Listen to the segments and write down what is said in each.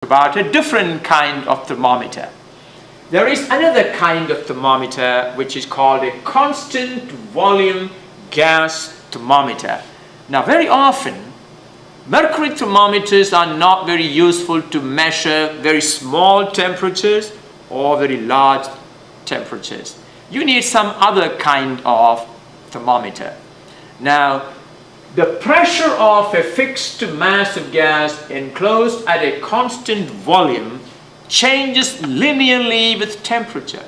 about a different kind of thermometer. There is another kind of thermometer which is called a constant volume gas thermometer. Now, very often mercury thermometers are not very useful to measure very small temperatures or very large temperatures. You need some other kind of thermometer. Now, the pressure of a fixed mass of gas enclosed at a constant volume changes linearly with temperature.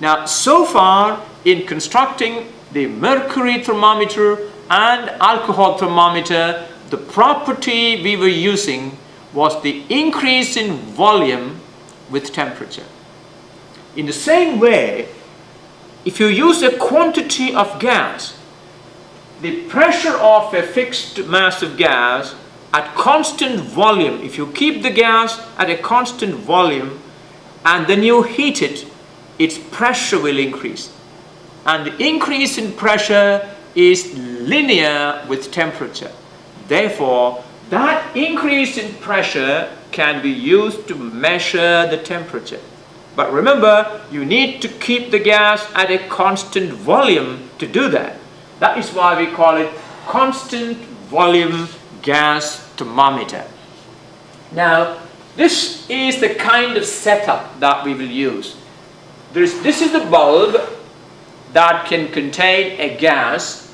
Now, so far in constructing the mercury thermometer and alcohol thermometer, the property we were using was the increase in volume with temperature. In the same way, if you use a quantity of gas, the pressure of a fixed mass of gas at constant volume, if you keep the gas at a constant volume and then you heat it, its pressure will increase. And the increase in pressure is linear with temperature. Therefore, that increase in pressure can be used to measure the temperature. But remember, you need to keep the gas at a constant volume to do that. That is why we call it constant volume gas thermometer. Now, this is the kind of setup that we will use. This is the bulb that can contain a gas.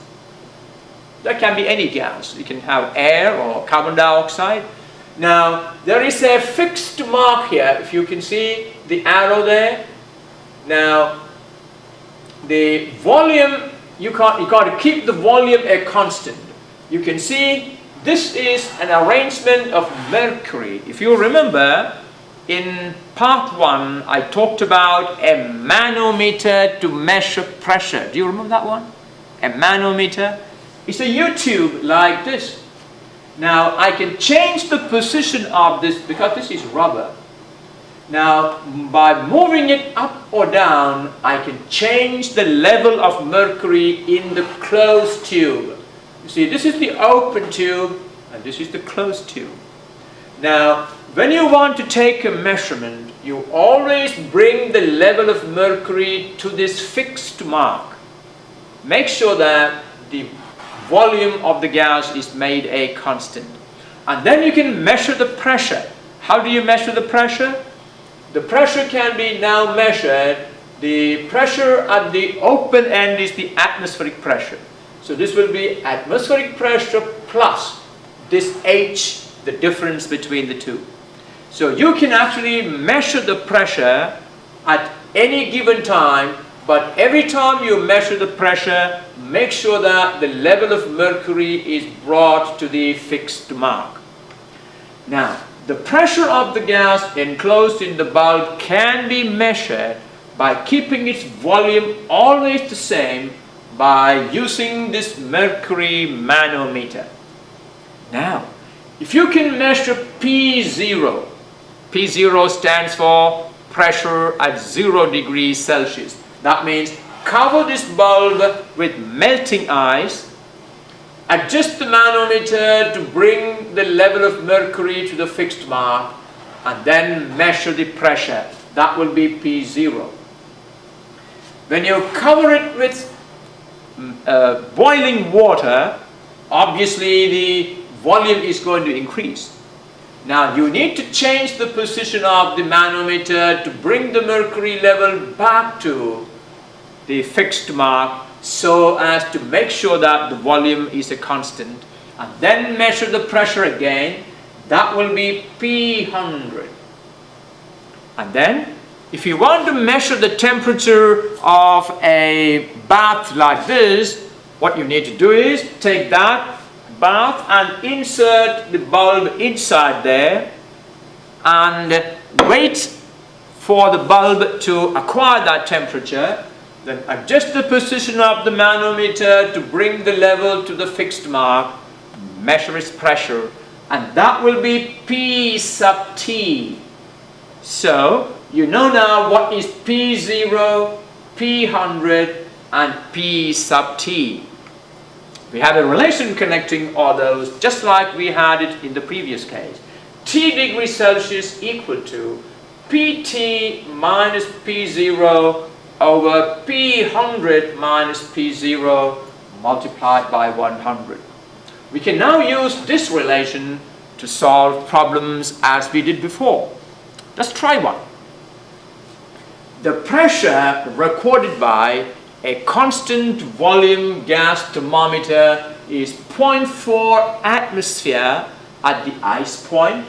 That can be any gas. You can have air or carbon dioxide. Now, there is a fixed mark here. If you can see the arrow there. Now, the volume, you got to keep the volume a constant. You can see this is an arrangement of mercury. If you remember, in part 1, I talked about a manometer to measure pressure. Do you remember that one? A manometer. It's a U-tube like this. Now, I can change the position of this because this is rubber. Now, by moving it up or down, I can change the level of mercury in the closed tube. You see, this is the open tube and this is the closed tube. Now, when you want to take a measurement, you always bring the level of mercury to this fixed mark. Make sure that the volume of the gas is made a constant. And then you can measure the pressure. How do you measure the pressure? The pressure can be now measured. The pressure at the open end is the atmospheric pressure. So this will be atmospheric pressure plus this H, the difference between the two. So you can actually measure the pressure at any given time, but every time you measure the pressure, make sure that the level of mercury is brought to the fixed mark. Now, the pressure of the gas enclosed in the bulb can be measured by keeping its volume always the same by using this mercury manometer. Now, if you can measure P0, P0 stands for pressure at 0 degrees Celsius. That means cover this bulb with melting ice, adjust the manometer to bring the level of mercury to the fixed mark, and then measure the pressure. That will be P0. When you cover it with boiling water, obviously the volume is going to increase. Now, you need to change the position of the manometer to bring the mercury level back to the fixed mark so as to make sure that the volume is a constant, and then measure the pressure again. That will be P100. And then if you want to measure the temperature of a bath like this, what you need to do is take that bath and insert the bulb inside there and wait for the bulb to acquire that temperature. Then adjust the position of the manometer to bring the level to the fixed mark, measure its pressure, and that will be P sub T. So, you know now what is P0, P100 and P sub T. We have a relation connecting all those just like we had it in the previous case. T degrees Celsius equal to Pt minus P0 over P100 minus P0 multiplied by 100. We can now use this relation to solve problems as we did before. Let's try one. The pressure recorded by a constant volume gas thermometer is 0.4 atmosphere at the ice point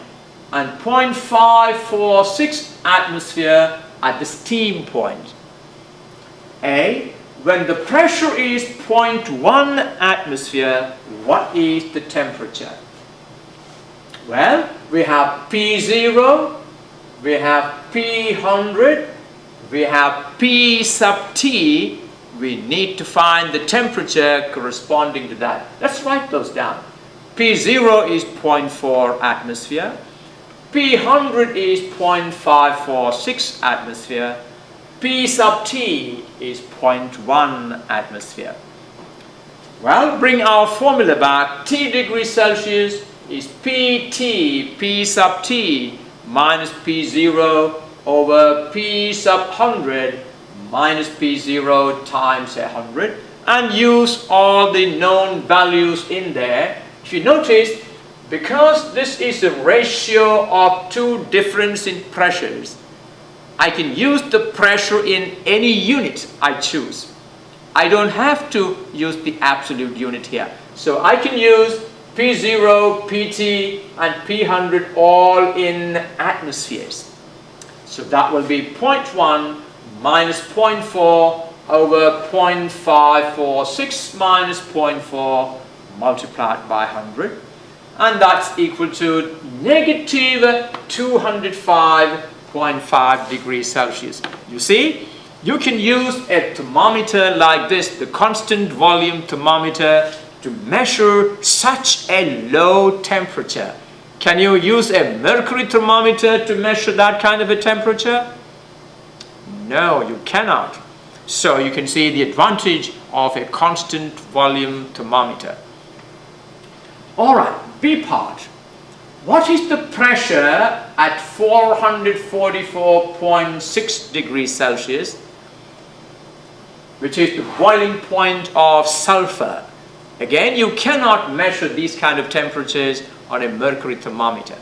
and 0.546 atmosphere at the steam point. A. When the pressure is 0.1 atmosphere, what is the temperature? Well, we have P0, we have P100, we have P sub T. We need to find the temperature corresponding to that. Let's write those down. P0 is 0.4 atmosphere. P100 is 0.546 atmosphere. P sub T is 0.1 atmosphere. Well, bring our formula back. T degrees Celsius is Pt, P sub T minus P0 over P sub 100 minus P0 times 100, and use all the known values in there. If you notice, because this is a ratio of two difference in pressures, I can use the pressure in any unit I choose. I don't have to use the absolute unit here. So I can use P0, Pt and P100 all in atmospheres. So that will be 0.1 minus 0.4 over 0.546 minus 0.4 multiplied by 100. And that's equal to negative 205.5 degrees Celsius. You see, you can use a thermometer like this, the constant volume thermometer, to measure such a low temperature. Can you use a mercury thermometer to measure that kind of a temperature? No, you cannot. So you can see the advantage of a constant volume thermometer. Alright, B part. What is the pressure at 444.6 degrees Celsius, which is the boiling point of sulfur? Again, you cannot measure these kind of temperatures on a mercury thermometer.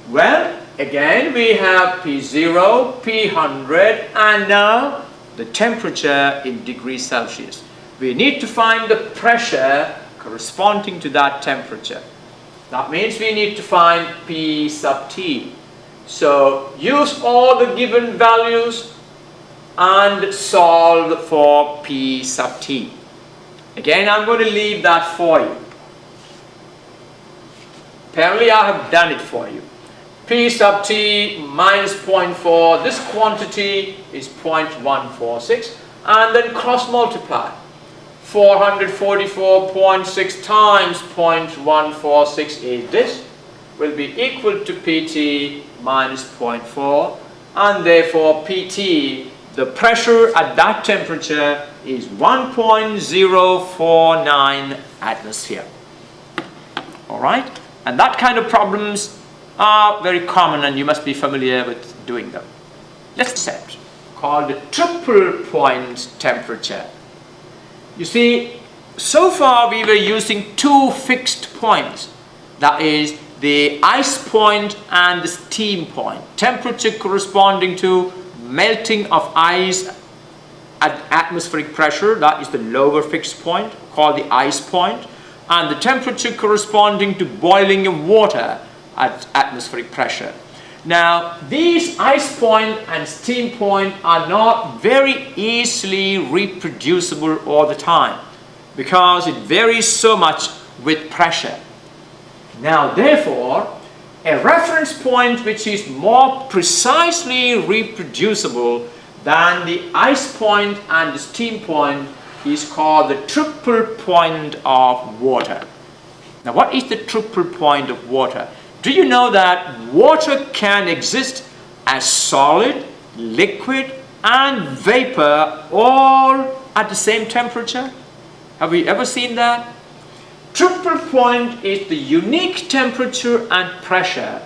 Well, again we have P0, P100 and now the temperature in degrees Celsius. We need to find the pressure corresponding to that temperature. That means we need to find P sub T. So use all the given values and solve for P sub T. Again, I'm going to leave that for you. Apparently I have done it for you. P sub T minus 0.4, this quantity is 0.146, and then cross multiply. 444.6 times 0.146 is this, will be equal to Pt minus 0.4, and therefore Pt, the pressure at that temperature, is 1.049 atmosphere. Alright? And that kind of problems are very common and you must be familiar with doing them. Let's set called the triple point temperature. You see, so far we were using two fixed points, that is the ice point and the steam point. Temperature corresponding to melting of ice at atmospheric pressure, that is the lower fixed point called the ice point, and the temperature corresponding to boiling of water at atmospheric pressure. Now, these ice point and steam point are not very easily reproducible all the time because it varies so much with pressure. Now, therefore, a reference point which is more precisely reproducible than the ice point and the steam point is called the triple point of water. Now, what is the triple point of water? Do you know that water can exist as solid, liquid and vapor all at the same temperature? Have we ever seen that? Triple point is the unique temperature and pressure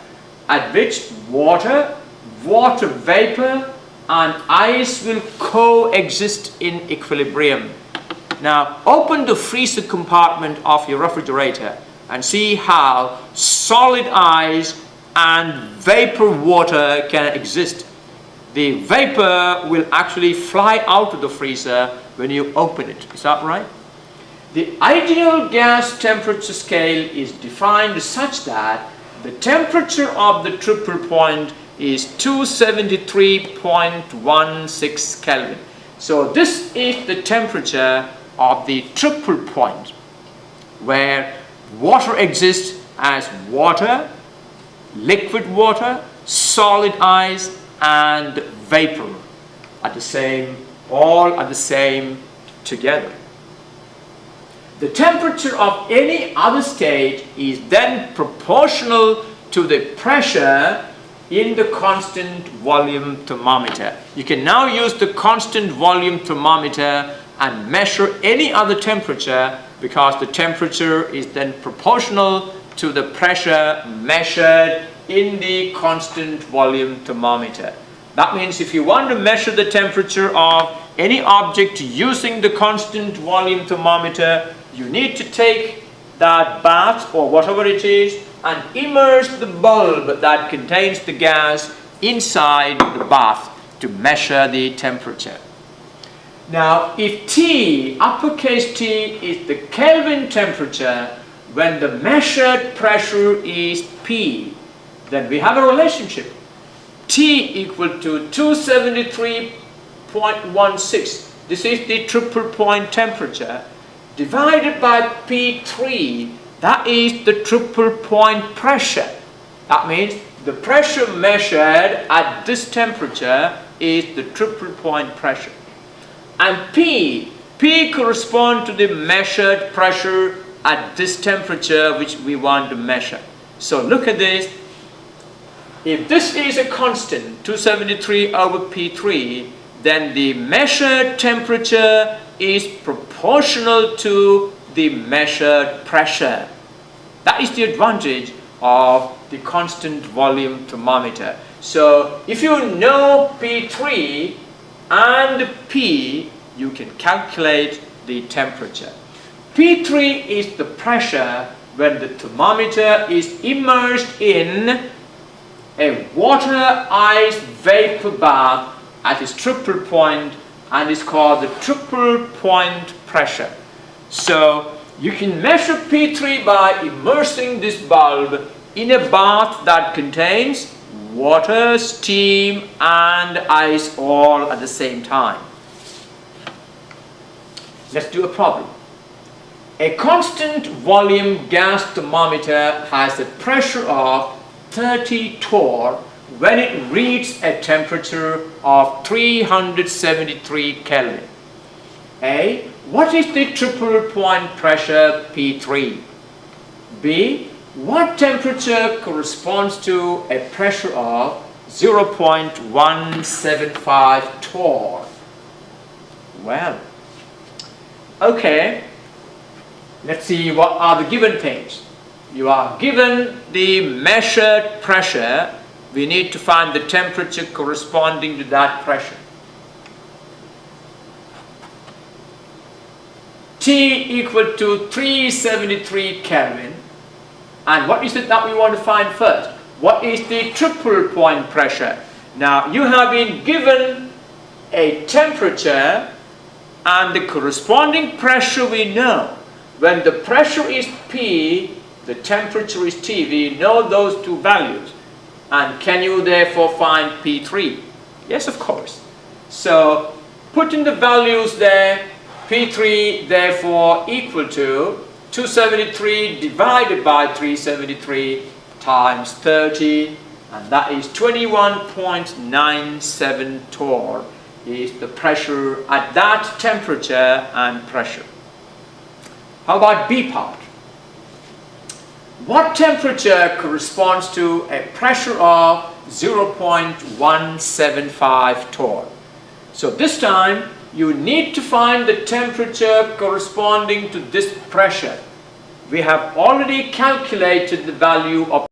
at which water vapor and ice will coexist in equilibrium. Now open the freezer compartment of your refrigerator and see how solid ice and vapor water can exist. The vapor will actually fly out of the freezer when you open it. Is that right? The ideal gas temperature scale is defined such that the temperature of the triple point is 273.16 Kelvin. So this is the temperature of the triple point, where water exists as water, liquid water, solid ice and vapor all at the same together. The temperature of any other state is then proportional to the pressure in the constant volume thermometer. You can now use the constant volume thermometer and measure any other temperature, because the temperature is then proportional to the pressure measured in the constant volume thermometer. That means if you want to measure the temperature of any object using the constant volume thermometer, you need to take that bath or whatever it is and immerse the bulb that contains the gas inside the bath to measure the temperature. Now, if T, uppercase T, is the Kelvin temperature when the measured pressure is P, then we have a relationship. T equal to 273.16. This is the triple point temperature, divided by P3, that is the triple point pressure. That means the pressure measured at this temperature is the triple point pressure. And P corresponds to the measured pressure at this temperature which we want to measure. So look at this. If this is a constant, 273 over P3, then the measured temperature is proportional to the measured pressure. That is the advantage of the constant volume thermometer. So if you know P3 and P, you can calculate the temperature. P3 is the pressure when the thermometer is immersed in a water ice vapor bath at its triple point, and is called the triple point pressure. So you can measure P3 by immersing this bulb in a bath that contains water, steam and ice all at the same time. Let's do a problem. A constant volume gas thermometer has a pressure of 30 torr when it reaches a temperature of 373 Kelvin. A. What is the triple point pressure P3? B. What temperature corresponds to a pressure of 0.175 torr? Well, okay, let's see what are the given things. You are given the measured pressure. We need to find the temperature corresponding to that pressure. T equal to 373 Kelvin. And what is it that we want to find first? What is the triple point pressure? Now you have been given a temperature and the corresponding pressure we know. When the pressure is P, the temperature is T. We know those two values. And can you therefore find P3? Yes, of course. So put in the values there. P3 therefore equal to 273 divided by 373 times 30, and that is 21.97 torr is the pressure at that temperature and pressure. How about B part? What temperature corresponds to a pressure of 0.175 torr? So this time you need to find the temperature corresponding to this pressure. We have already calculated the value of